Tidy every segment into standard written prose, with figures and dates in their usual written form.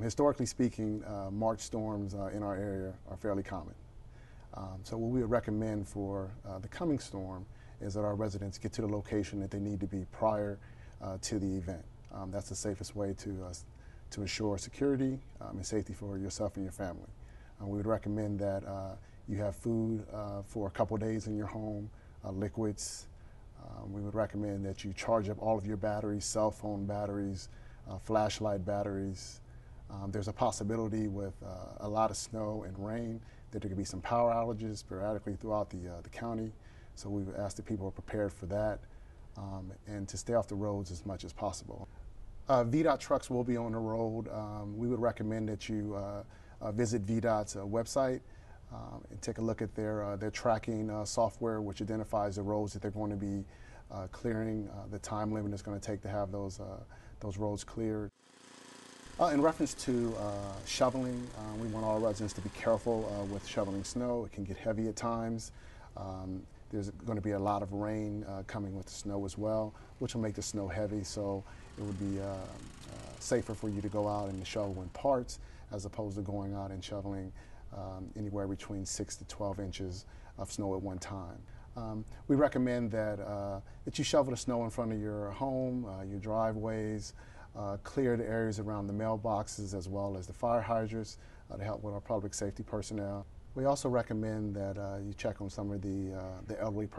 Historically speaking, March storms in our area are fairly common. So what we would recommend for the coming storm is that our residents get to the location that they need to be prior to the event. That's the safest way to ensure security and safety for yourself and your family. We would recommend that you have food for a couple days in your home, liquids. We would recommend that you charge up all of your batteries, cell phone batteries, flashlight batteries. There's a possibility with a lot of snow and rain that there could be some power outages periodically throughout the county. So we would ask that people are prepared for that and to stay off the roads as much as possible. VDOT trucks will be on the road. We would recommend that you visit VDOT's website and take a look at their tracking software, which identifies the roads that they're going to be clearing, the time limit it's going to take to have those roads cleared. In reference to shoveling, we want all residents to be careful with shoveling snow. It can get heavy at times. There's going to be a lot of rain coming with the snow as well, which will make the snow heavy, so it would be safer for you to go out and shovel in parts as opposed to going out and shoveling anywhere between 6 to 12 inches of snow at one time. We recommend that you shovel the snow in front of your home, your driveways, clear the areas around the mailboxes as well as the fire hydrants to help with our public safety personnel. We also recommend that you check on some of the elderly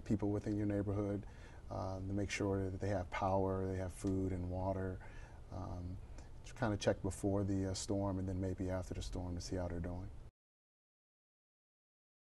people within your neighborhood to make sure that they have power, they have food and water. Just kind of check before the storm and then maybe after the storm to see how they're doing.